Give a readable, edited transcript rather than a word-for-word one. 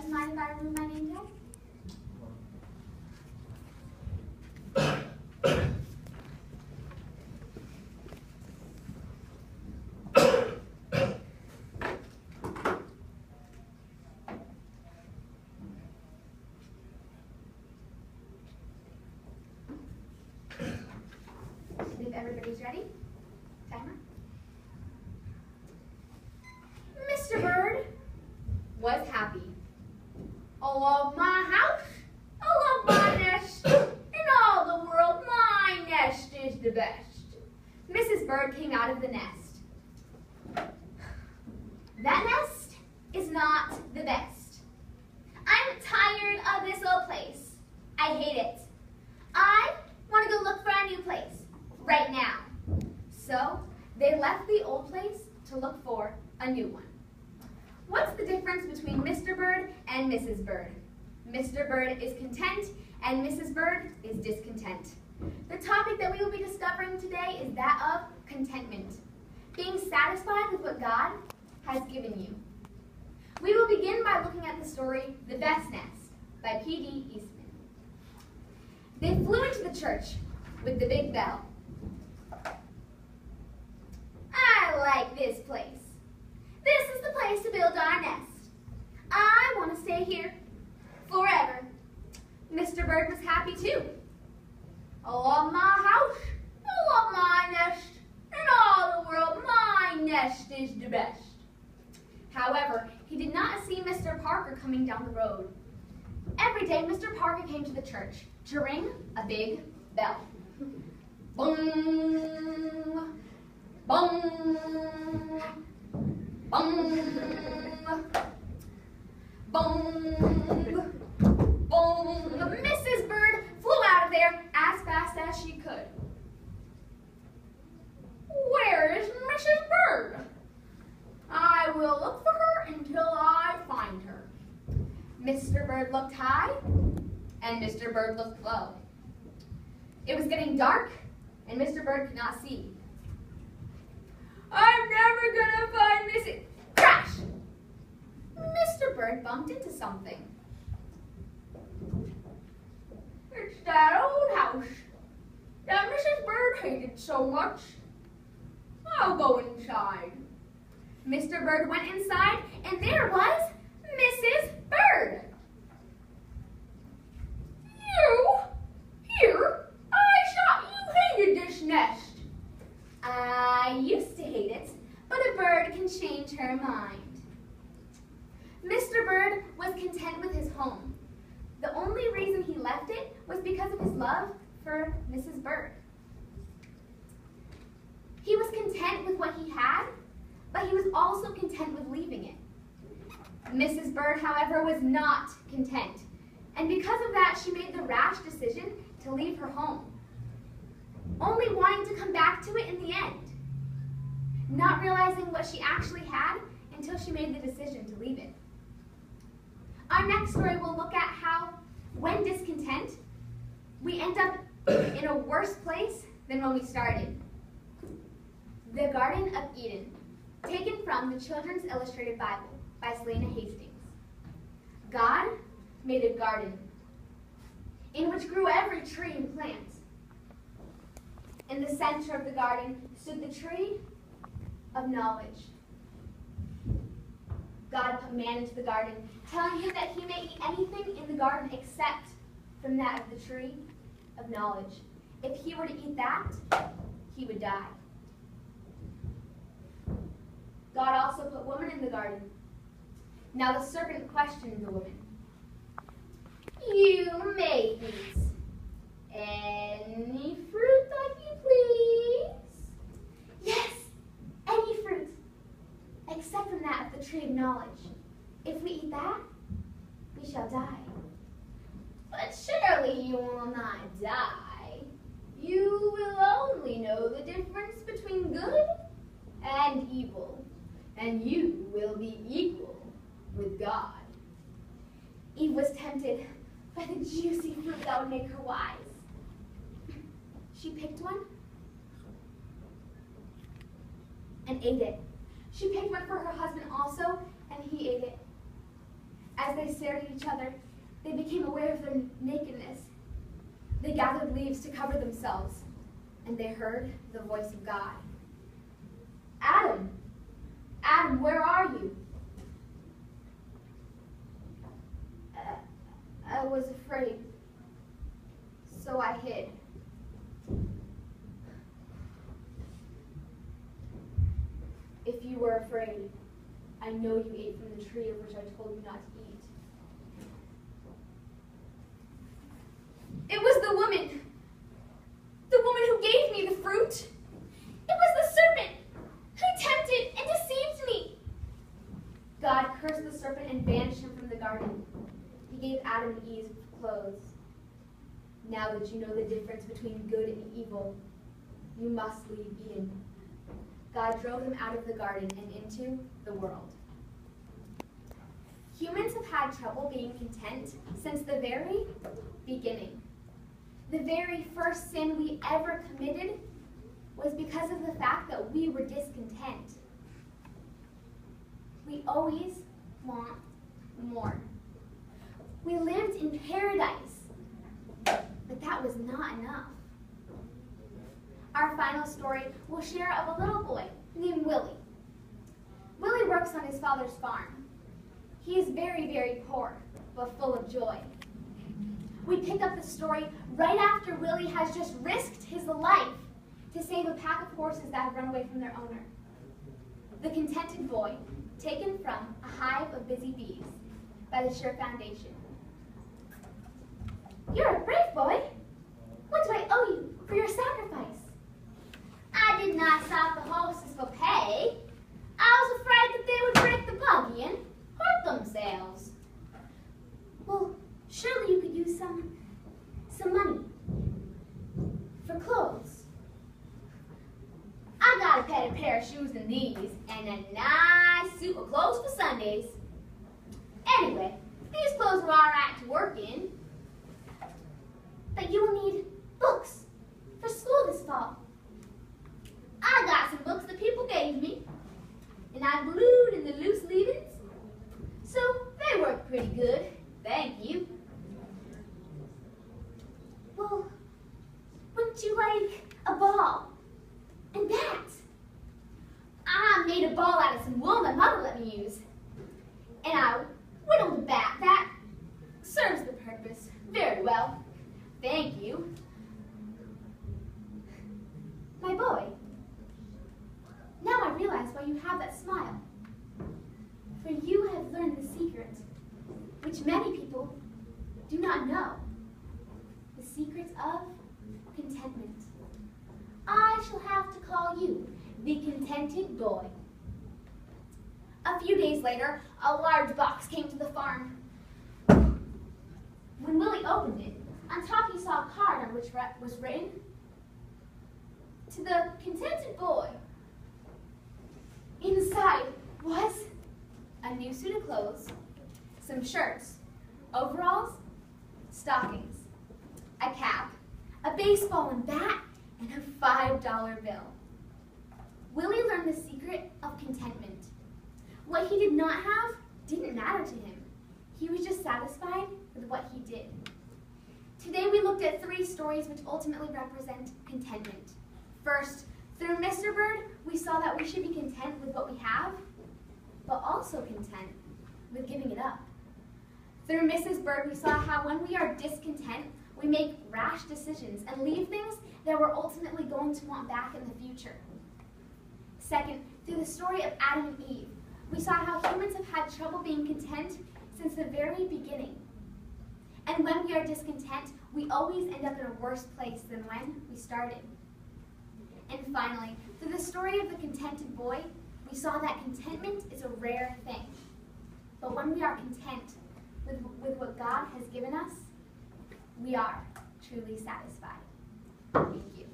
you mind if I remove my name tag? If everybody's ready, timer. Mr. Bird was happy. I love my house, I love my nest, in all the world my nest is the best. Mrs. Bird came out of the nest. That nest is not the best. I'm tired of this old place. I hate it. I want to go look for a new place right now. So they left the old place to look for a new one. What's the difference between Mr. Bird and Mrs. Bird? Mr. Bird is content and Mrs. Bird is discontent. The topic that we will be discovering today is that of contentment, being satisfied with what God has given you. We will begin by looking at the story, The Best Nest, by P.D. Eastman. They flew into the church with the big bell. I like this place. This is the place to build our nest. I want to stay here forever. Mr. Bird was happy too. I love my house, I love my nest, in all the world my nest is the best. However, he did not see Mr. Parker coming down the road. Every day, Mr. Parker came to the church to ring a big bell. Boom, boom, boom, boom, boom. Mrs. Bird flew out of there as fast as she could. Where is Mrs. Bird? I will look for her until I find her. Mr. Bird looked high, and Mr. Bird looked low. It was getting dark, and Mr. Bird could not see. I'm never gonna find Mrs. Crash! Mr. Bird bumped into something. It's that old house that Mrs. Bird hated so much. I'll go inside. Mr. Bird went inside, and there was Mrs. Bird. You? Here? I thought you hated this nest. I used to hate it, but a bird can change her mind. Mr. Bird was content with his home. The only reason he left it was because of his love for Mrs. Bird. He was content with what he had, but he was also content with leaving it. Mrs. Bird, however, was not content, and because of that, she made the rash decision to leave her home, only wanting to come back to it in the end, not realizing what she actually had until she made the decision to leave it. Our next story will look at how, when discontent, we end up in a worse place than when we started. The Garden of Eden, taken from the Children's Illustrated Bible by Selena Hastings. God made a garden in which grew every tree and plant. In the center of the garden stood the tree of knowledge. God put man into the garden, telling him that he may eat anything in the garden except from that of the tree of knowledge. If he were to eat that, he would die. God also put woman in the garden. Now the serpent questioned the woman. You may eat any fruit that you please. Yes, any fruit, except from that of the tree of knowledge. If we eat that, we shall die. But surely you will not die. You will only know the difference between good and evil, and you will be equal with God. Eve was tempted by the juicy fruit that would make her wise. She picked one and ate it. She picked one for her husband also, and he ate it. As they stared at each other, they became aware of their nakedness. They gathered leaves to cover themselves, and they heard the voice of God. Adam, Adam, where are you? I was afraid, so I hid. If you were afraid, I know you ate from the tree of which I told you not to eat. It was the woman who gave me the fruit. It was the serpent who tempted and deceived me. God cursed the serpent and banished him from the garden. He gave Adam and Eve clothes. Now that you know the difference between good and evil, you must leave Eden. God drove them out of the garden and into the world. Humans have had trouble being content since the very beginning. The very first sin we ever committed was because of the fact that we were discontent. We always want more. We lived in paradise, but that was not enough. Our final story will share of a little boy named Willie. Willie works on his father's farm. He is very, very poor, but full of joy. We pick up the story right after Willie has just risked his life to save a pack of horses that have run away from their owner. The Contented Boy, taken from A Hive of Busy Bees by the Sure Foundation. You're a brave boy. What do I owe you for your sacrifice? I did not stop the horses for pay. I was afraid that they would break the buggy and hurt themselves. Well, surely you could use some money for clothes. I got a pair of shoes in these and a nice suit of clothes for Sundays. Anyway, these clothes are all right to work in. But you will need books for school this fall. I got some books that people gave me, and I glued in the loose leavings, so they work pretty good, thank you. Well, wouldn't you like a ball and bat? I made a ball out of some wool my mother let me use, and I whittled a bat. That serves the purpose very well. Thank you. My boy, now I realize why you have that smile. For you have learned the secret, which many people do not know. The secret of contentment. I shall have to call you the Contented Boy. A few days later, a large box came to the farm. When Willie opened it, on top he saw a card on which was written, "To the Contented Boy." Inside was a new suit of clothes, some shirts, overalls, stockings, a cap, a baseball and bat, and a $5 bill. Willie learned the secret of contentment. What he did not have didn't matter to him. He was just satisfied with what he did. Today we looked at 3 stories which ultimately represent contentment. First, through Mr. Bird, we saw that we should be content with what we have, but also content with giving it up. Through Mrs. Bird, we saw how when we are discontent, we make rash decisions and leave things that we're ultimately going to want back in the future. Second, through the story of Adam and Eve, we saw how humans have had trouble being content since the very beginning. And when we are discontent, we always end up in a worse place than when we started. And finally, through the story of the Contented Boy, we saw that contentment is a rare thing. But when we are content with what God has given us, we are truly satisfied. Thank you.